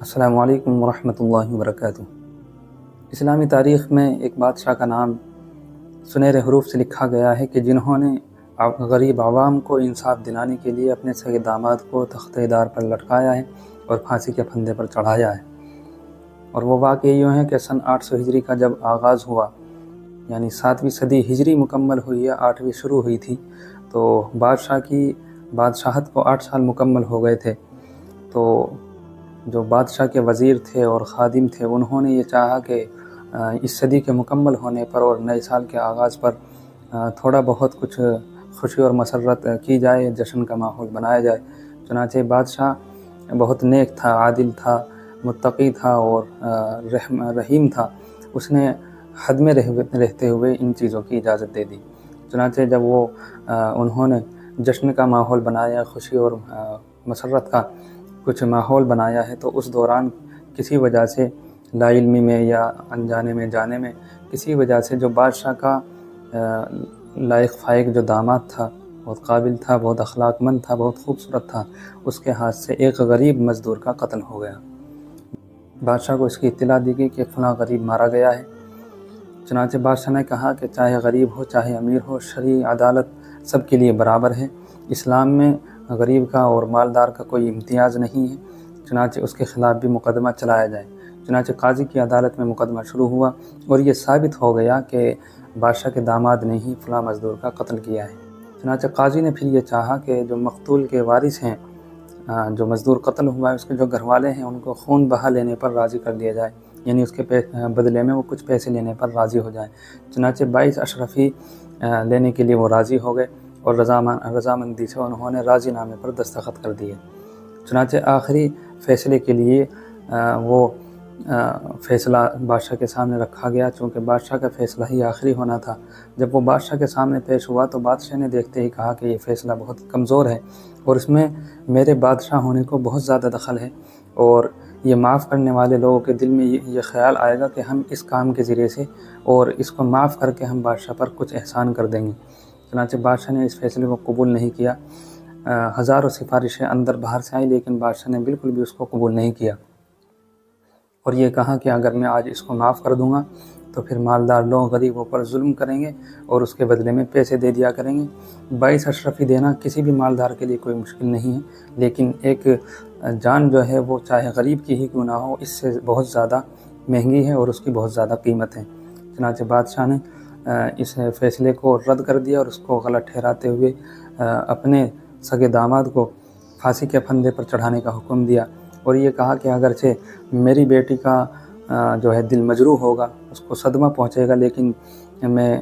السلام علیکم ورحمۃ اللہ وبرکاتہ۔ اسلامی تاریخ میں ایک بادشاہ کا نام سنہرے حروف سے لکھا گیا ہے کہ جنہوں نے غریب عوام کو انصاف دلانے کے لیے اپنے سگے داماد کو تختہ دار پر لٹکایا ہے اور پھانسی کے پھندے پر چڑھایا ہے۔ اور وہ واقعہ یوں ہے کہ سن 800 ہجری کا جب آغاز ہوا، یعنی 7ویں صدی ہجری مکمل ہوئی یا 8ویں شروع ہوئی تھی، تو بادشاہ کی بادشاہت کو 8 سال مکمل ہو گئے تھے۔ تو جو بادشاہ کے وزیر تھے اور خادم تھے، انہوں نے یہ چاہا کہ اس صدی کے مکمل ہونے پر اور نئے سال کے آغاز پر تھوڑا بہت کچھ خوشی اور مسرت کی جائے، جشن کا ماحول بنایا جائے۔ چنانچہ بادشاہ بہت نیک تھا، عادل تھا، متقی تھا اور رحیم تھا۔ اس نے حد میں رہتے ہوئے ان چیزوں کی اجازت دے دی۔ چنانچہ جب انہوں نے جشن کا ماحول بنایا، خوشی اور مسرت کا کچھ ماحول بنایا ہے، تو اس دوران کسی وجہ سے لا علمی میں یا انجانے میں جانے میں کسی وجہ سے جو بادشاہ کا لائق فائق جو داماد تھا، بہت قابل تھا، بہت اخلاق مند تھا، بہت خوبصورت تھا، اس کے ہاتھ سے ایک غریب مزدور کا قتل ہو گیا۔ بادشاہ کو اس کی اطلاع دی گئی کہ فلاں غریب مارا گیا ہے۔ چنانچہ بادشاہ نے کہا کہ چاہے غریب ہو چاہے امیر ہو، شرعی عدالت سب کے لیے برابر ہے، اسلام میں غریب کا اور مالدار کا کوئی امتیاز نہیں ہے، چنانچہ اس کے خلاف بھی مقدمہ چلایا جائے۔ چنانچہ قاضی کی عدالت میں مقدمہ شروع ہوا اور یہ ثابت ہو گیا کہ بادشاہ کے داماد نے ہی فلاں مزدور کا قتل کیا ہے۔ چنانچہ قاضی نے پھر یہ چاہا کہ جو مقتول کے وارث ہیں، جو مزدور قتل ہوا ہے، اس کے جو گھر والے ہیں، ان کو خون بہا لینے پر راضی کر دیا جائے، یعنی اس کے بدلے میں وہ کچھ پیسے لینے پر راضی ہو جائیں۔ چنانچہ 22 اشرفی لینے کے لیے وہ راضی ہو گئے اور رضامندی سے انہوں نے راضی نامے پر دستخط کر دیے۔ چنانچہ آخری فیصلے کے لیے وہ فیصلہ بادشاہ کے سامنے رکھا گیا، چونکہ بادشاہ کا فیصلہ ہی آخری ہونا تھا۔ جب وہ بادشاہ کے سامنے پیش ہوا تو بادشاہ نے دیکھتے ہی کہا کہ یہ فیصلہ بہت کمزور ہے اور اس میں میرے بادشاہ ہونے کو بہت زیادہ دخل ہے، اور یہ معاف کرنے والے لوگوں کے دل میں یہ خیال آئے گا کہ ہم اس کام کے ذریعے سے اور اس کو معاف کر کے ہم بادشاہ پر کچھ احسان کر دیں گے۔ چنانچہ بادشاہ نے اس فیصلے کو قبول نہیں کیا۔ ہزاروں سفارشیں اندر باہر سے آئیں، لیکن بادشاہ نے بالکل بھی اس کو قبول نہیں کیا اور یہ کہا کہ اگر میں آج اس کو معاف کر دوں گا تو پھر مالدار لوگ غریبوں پر ظلم کریں گے اور اس کے بدلے میں پیسے دے دیا کریں گے۔ 22 اشرفی دینا کسی بھی مالدار کے لیے کوئی مشکل نہیں ہے، لیکن ایک جان جو ہے وہ چاہے غریب کی ہی کیوں نہ ہو، اس سے بہت زیادہ مہنگی ہے اور اس کی بہت زیادہ قیمت ہے۔ چنانچہ بادشاہ نے اس فیصلے کو رد کر دیا اور اس کو غلط ٹھہراتے ہوئے اپنے سگے داماد کو پھانسی کے پھندے پر چڑھانے کا حکم دیا اور یہ کہا کہ اگرچہ میری بیٹی کا جو ہے دل مجروح ہوگا، اس کو صدمہ پہنچے گا، لیکن میں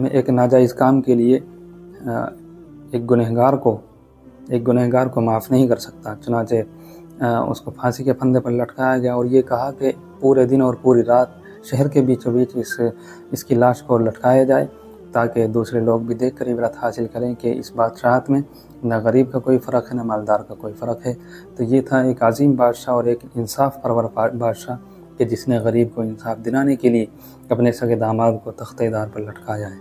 ایک ناجائز کام کے لیے ایک گنہگار کو معاف نہیں کر سکتا۔ چنانچہ اس کو پھانسی کے پھندے پر لٹکایا گیا اور یہ کہا کہ پورے دن اور پوری رات شہر کے بیچوں بیچ اس کی لاش کو لٹکایا جائے، تاکہ دوسرے لوگ بھی دیکھ کر عبرت حاصل کریں کہ اس بادشاہت میں نہ غریب کا کوئی فرق ہے، نہ مالدار کا کوئی فرق ہے۔ تو یہ تھا ایک عظیم بادشاہ اور ایک انصاف پرور بادشاہ کہ جس نے غریب کو انصاف دلانے کے لیے اپنے سگے داماد کو تختہ دار پر لٹکایا ہے۔